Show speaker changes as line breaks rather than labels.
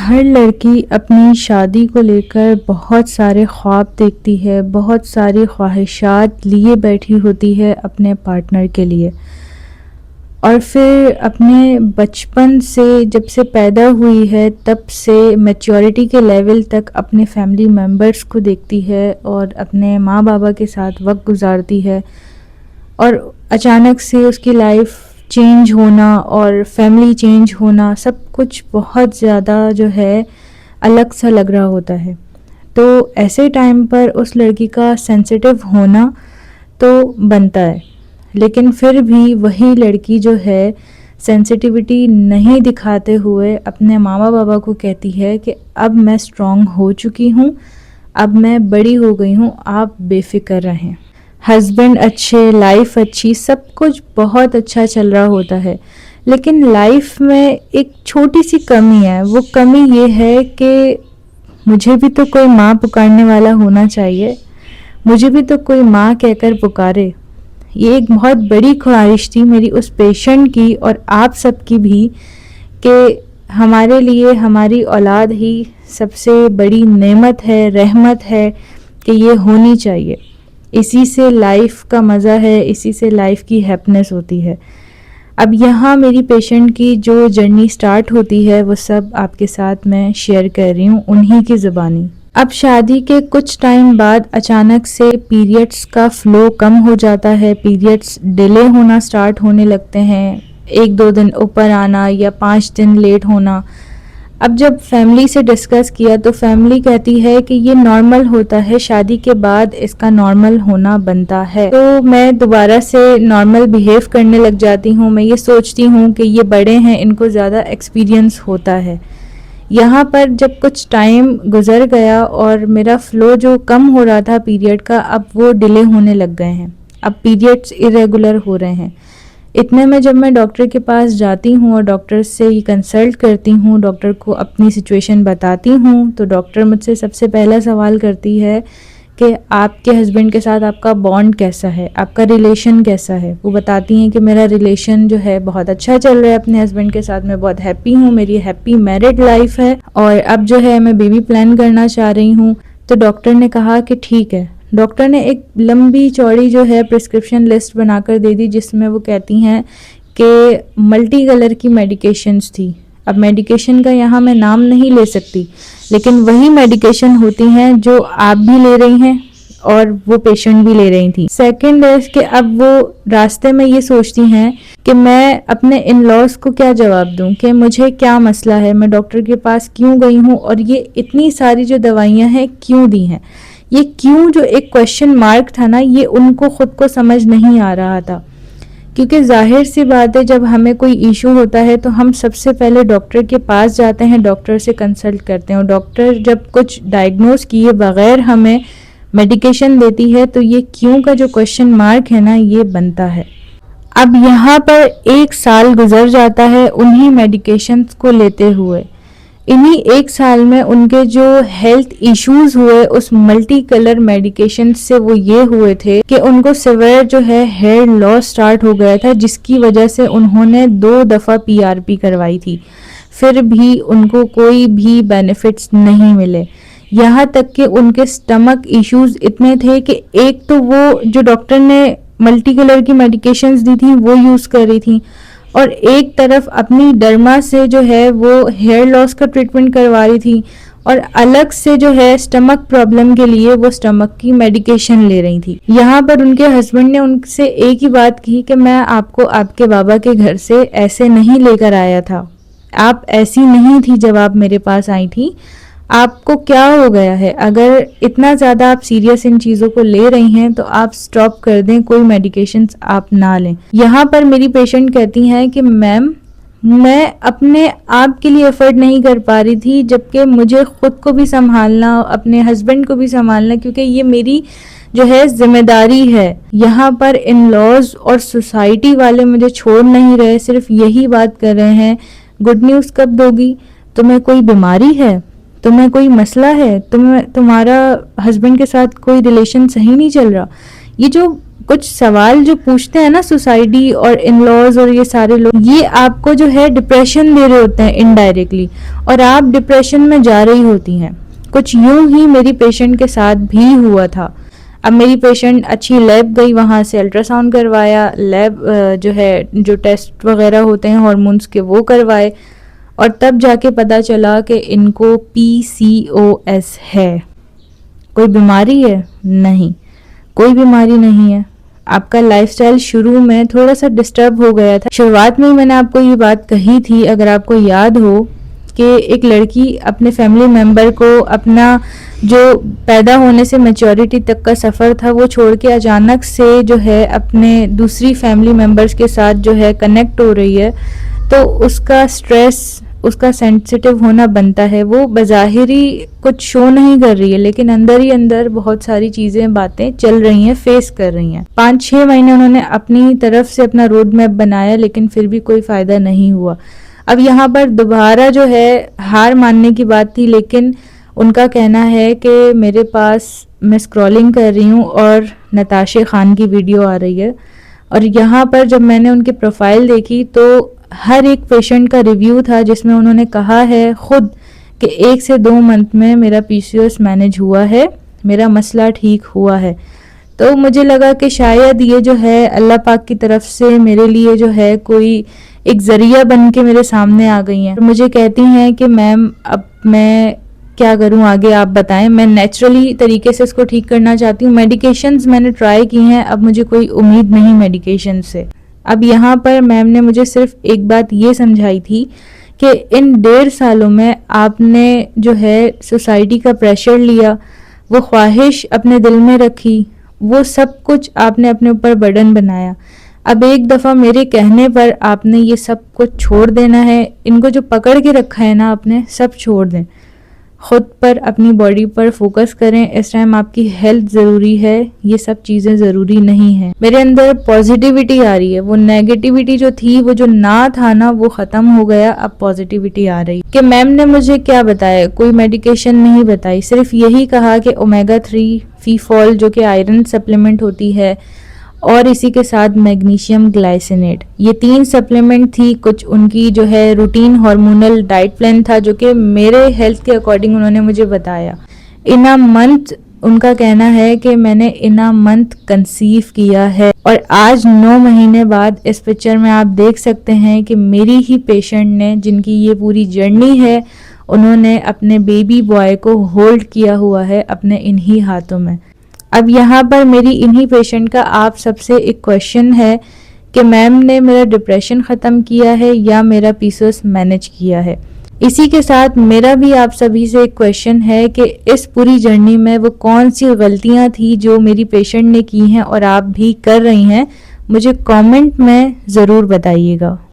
हर लड़की अपनी शादी को लेकर बहुत सारे ख्वाब देखती है, बहुत सारी ख्वाहिशात लिए बैठी होती है अपने पार्टनर के लिए। और फिर अपने बचपन से जब से पैदा हुई है तब से मैच्योरिटी के लेवल तक अपने फैमिली मेम्बर्स को देखती है और अपने माँ बाबा के साथ वक्त गुजारती है। और अचानक से उसकी लाइफ चेंज होना और फैमिली चेंज होना, सब कुछ बहुत ज़्यादा जो है अलग सा लग रहा होता है। तो ऐसे टाइम पर उस लड़की का सेंसिटिव होना तो बनता है, लेकिन फिर भी वही लड़की जो है सेंसिटिविटी नहीं दिखाते हुए अपने मामा बाबा को कहती है कि अब मैं स्ट्रांग हो चुकी हूँ, अब मैं बड़ी हो गई हूँ, आप बेफिक्र रहें। हस्बैंड अच्छे, लाइफ अच्छी, सब कुछ बहुत अच्छा चल रहा होता है, लेकिन लाइफ में एक छोटी सी कमी है। वो कमी ये है कि मुझे भी तो कोई माँ पुकारने वाला होना चाहिए, मुझे भी तो कोई माँ कहकर पुकारे। ये एक बहुत बड़ी ख्वाहिश थी मेरी उस पेशेंट की और आप सबकी भी, कि हमारे लिए हमारी औलाद ही सबसे बड़ी नेमत है, रहमत है, कि ये होनी चाहिए। इसी से लाइफ का मज़ा है, इसी से लाइफ की हैप्पीनेस होती है। अब यहाँ मेरी पेशेंट की जो जर्नी स्टार्ट होती है वो सब आपके साथ मैं शेयर कर रही हूँ उन्हीं की ज़ुबानी। अब शादी के कुछ टाइम बाद अचानक से पीरियड्स का फ्लो कम हो जाता है, पीरियड्स डिले होना स्टार्ट होने लगते हैं, 1-2 दिन ऊपर आना या 5 दिन लेट होना। अब जब फैमिली से डिस्कस किया तो फैमिली कहती है कि ये नॉर्मल होता है, शादी के बाद इसका नॉर्मल होना बनता है। तो मैं दोबारा से नॉर्मल बिहेव करने लग जाती हूँ। मैं ये सोचती हूँ कि ये बड़े हैं, इनको ज़्यादा एक्सपीरियंस होता है। यहाँ पर जब कुछ टाइम गुजर गया और मेरा फ्लो जो कम हो रहा था पीरियड का, अब वो डिले होने लग गए हैं, अब पीरियड्स इरेगुलर हो रहे हैं। इतने में जब मैं डॉक्टर के पास जाती हूँ और डॉक्टर से ये कंसल्ट करती हूँ, डॉक्टर को अपनी सिचुएशन बताती हूँ, तो डॉक्टर मुझसे सबसे पहला सवाल करती है कि आपके हस्बैंड के साथ आपका बॉन्ड कैसा है, आपका रिलेशन कैसा है। वो बताती हैं कि मेरा रिलेशन जो है बहुत अच्छा चल रहा है अपने हस्बैंड के साथ, मैं बहुत हैप्पी हूँ, मेरी हैप्पी मैरिड लाइफ है और अब जो है मैं बेबी प्लान करना चाह रही हूँ। तो डॉक्टर ने कहा कि ठीक है। डॉक्टर ने एक लंबी चौड़ी जो है प्रिस्क्रिप्शन लिस्ट बनाकर दे दी, जिसमें वो कहती हैं कि मल्टी कलर की मेडिकेशंस थी। अब मेडिकेशन का यहाँ मैं नाम नहीं ले सकती, लेकिन वही मेडिकेशन होती हैं जो आप भी ले रही हैं और वो पेशेंट भी ले रही थी। सेकंड है कि अब वो रास्ते में ये सोचती हैं कि मैं अपने इन लॉज को क्या जवाब दूं, कि मुझे क्या मसला है, मैं डॉक्टर के पास क्यों गई हूँ और ये इतनी सारी जो दवाइयाँ हैं क्यों दी हैं। ये क्यों जो एक क्वेश्चन मार्क था ना, ये उनको खुद को समझ नहीं आ रहा था। क्योंकि जाहिर सी बात है, जब हमें कोई इशू होता है तो हम सबसे पहले डॉक्टर के पास जाते हैं, डॉक्टर से कंसल्ट करते हैं और डॉक्टर जब कुछ डायग्नोज किए बगैर हमें मेडिकेशन देती है तो ये क्यों का जो क्वेश्चन मार्क है ना, ये बनता है। अब यहाँ पर 1 साल गुजर जाता है उन्हीं मेडिकेशंस को लेते हुए। इन्हीं 1 साल में उनके जो हेल्थ इश्यूज हुए उस मल्टी कलर मेडिकेशन से वो ये हुए थे कि उनको सिवियर जो है हेयर लॉस स्टार्ट हो गया था, जिसकी वजह से उन्होंने 2 दफ़ा पीआरपी करवाई थी, फिर भी उनको कोई भी बेनिफिट्स नहीं मिले। यहाँ तक कि उनके स्टमक इश्यूज इतने थे कि एक तो वो जो डॉक्टर ने मल्टी कलर की मेडिकेशंस दी थी वो यूज़ कर रही थी और एक तरफ अपनी डर्मा से जो है वो हेयर लॉस का ट्रीटमेंट करवा रही थी और अलग से जो है स्टमक प्रॉब्लम के लिए वो स्टमक की मेडिकेशन ले रही थी। यहाँ पर उनके हस्बैंड ने उनसे एक ही बात की कि मैं आपको आपके बाबा के घर से ऐसे नहीं लेकर आया था, आप ऐसी नहीं थी जब आप मेरे पास आई थी, आपको क्या हो गया है। अगर इतना ज़्यादा आप सीरियस इन चीज़ों को ले रही हैं तो आप स्टॉप कर दें, कोई मेडिकेशंस आप ना लें। यहाँ पर मेरी पेशेंट कहती हैं कि मैम, मैं अपने आप के लिए एफर्ट नहीं कर पा रही थी, जबकि मुझे खुद को भी संभालना, अपने हस्बैंड को भी संभालना, क्योंकि ये मेरी जो है जिम्मेदारी है। यहाँ पर इन लॉज और सोसाइटी वाले मुझे छोड़ नहीं रहे, सिर्फ यही बात कर रहे हैं, गुड न्यूज़ कब दोगी, तुम्हें कोई बीमारी है, तुम्हें कोई मसला है, तुम्हारा हस्बैंड के साथ कोई रिलेशन सही नहीं चल रहा। ये जो कुछ सवाल जो पूछते हैं ना सोसाइटी और इन लॉज और ये सारे लोग, ये आपको जो है डिप्रेशन दे रहे होते हैं इनडायरेक्टली, और आप डिप्रेशन में जा रही होती हैं। कुछ यूं ही मेरी पेशेंट के साथ भी हुआ था। अब मेरी पेशेंट अच्छी लैब गई, वहाँ से अल्ट्रासाउंड करवाया, लैब जो है जो टेस्ट वगैरह होते हैं हार्मोन्स के वो करवाए, और तब जाके पता चला कि इनको PCOS है। कोई बीमारी है? नहीं, कोई बीमारी नहीं है। आपका लाइफस्टाइल शुरू में थोड़ा सा डिस्टर्ब हो गया था। शुरुआत में ही मैंने आपको ये बात कही थी, अगर आपको याद हो, कि एक लड़की अपने फैमिली मेम्बर को अपना जो पैदा होने से मैच्योरिटी तक का सफ़र था वो छोड़ के अचानक से जो है अपने दूसरी फैमिली मेम्बर्स के साथ जो है कनेक्ट हो रही है, तो उसका स्ट्रेस, उसका सेंसिटिव होना बनता है। वो बज़ाहिरी कुछ शो नहीं कर रही है, लेकिन अंदर ही अंदर बहुत सारी चीज़ें, बातें चल रही हैं, फेस कर रही हैं। 5-6 महीने उन्होंने अपनी तरफ से अपना रोड मैप बनाया, लेकिन फिर भी कोई फ़ायदा नहीं हुआ। अब यहाँ पर दोबारा जो है हार मानने की बात थी, लेकिन उनका कहना है कि मेरे पास, मैं स्क्रॉलिंग कर रही हूँ और नताशे खान की वीडियो आ रही है, और यहाँ पर जब मैंने उनकी प्रोफाइल देखी तो हर एक पेशेंट का रिव्यू था जिसमें उन्होंने कहा है खुद कि 1 से 2 मंथ में मेरा PCOS मैनेज हुआ है, मेरा मसला ठीक हुआ है। तो मुझे लगा कि शायद ये जो है अल्लाह पाक की तरफ से मेरे लिए जो है कोई एक ज़रिया बन के मेरे सामने आ गई हैं। मुझे कहती हैं कि मैम अब मैं क्या करूं आगे, आप बताएं। मैं नेचुरली तरीके से इसको ठीक करना चाहती हूँ। मेडिकेशंस मैंने ट्राई की हैं, अब मुझे कोई उम्मीद नहीं मेडिकेशन से। अब यहाँ पर मैम ने मुझे सिर्फ एक बात ये समझाई थी कि इन 1.5 सालों में आपने जो है सोसाइटी का प्रेशर लिया, वो ख्वाहिश अपने दिल में रखी, वो सब कुछ आपने अपने ऊपर बर्डन बनाया। अब एक दफ़ा मेरे कहने पर आपने ये सब कुछ छोड़ देना है। इनको जो पकड़ के रखा है ना आपने, सब छोड़ दें। खुद पर, अपनी बॉडी पर फोकस करें। इस टाइम आपकी हेल्थ ज़रूरी है, ये सब चीज़ें ज़रूरी नहीं है। मेरे अंदर पॉजिटिविटी आ रही है, वो नेगेटिविटी जो थी, वो जो ना था ना, वो ख़त्म हो गया। अब पॉजिटिविटी आ रही कि मैम ने मुझे क्या बताया, कोई मेडिकेशन नहीं बताई, सिर्फ यही कहा कि ओमेगा 3 फीफॉल जो कि आयरन सप्लीमेंट होती है, और इसी के साथ मैग्नीशियम ग्लाइसिनेट, ये 3 सप्लीमेंट थी। कुछ उनकी जो है रूटीन हार्मोनल डाइट प्लान था जो कि मेरे हेल्थ के अकॉर्डिंग उन्होंने मुझे बताया। इन अ मंथ, उनका कहना है कि मैंने इन अ मंथ कंसीव किया है, और आज 9 महीने बाद इस पिक्चर में आप देख सकते हैं कि मेरी ही पेशेंट ने, जिनकी ये पूरी जर्नी है, उन्होंने अपने बेबी बॉय को होल्ड किया हुआ है अपने इन्हीं हाथों में। अब यहाँ पर मेरी इन्हीं पेशेंट का आप सबसे एक क्वेश्चन है कि मैम ने मेरा डिप्रेशन ख़त्म किया है या मेरा PCOS मैनेज किया है। इसी के साथ मेरा भी आप सभी से एक क्वेश्चन है कि इस पूरी जर्नी में वो कौन सी गलतियाँ थी जो मेरी पेशेंट ने की हैं और आप भी कर रही हैं, मुझे कमेंट में ज़रूर बताइएगा।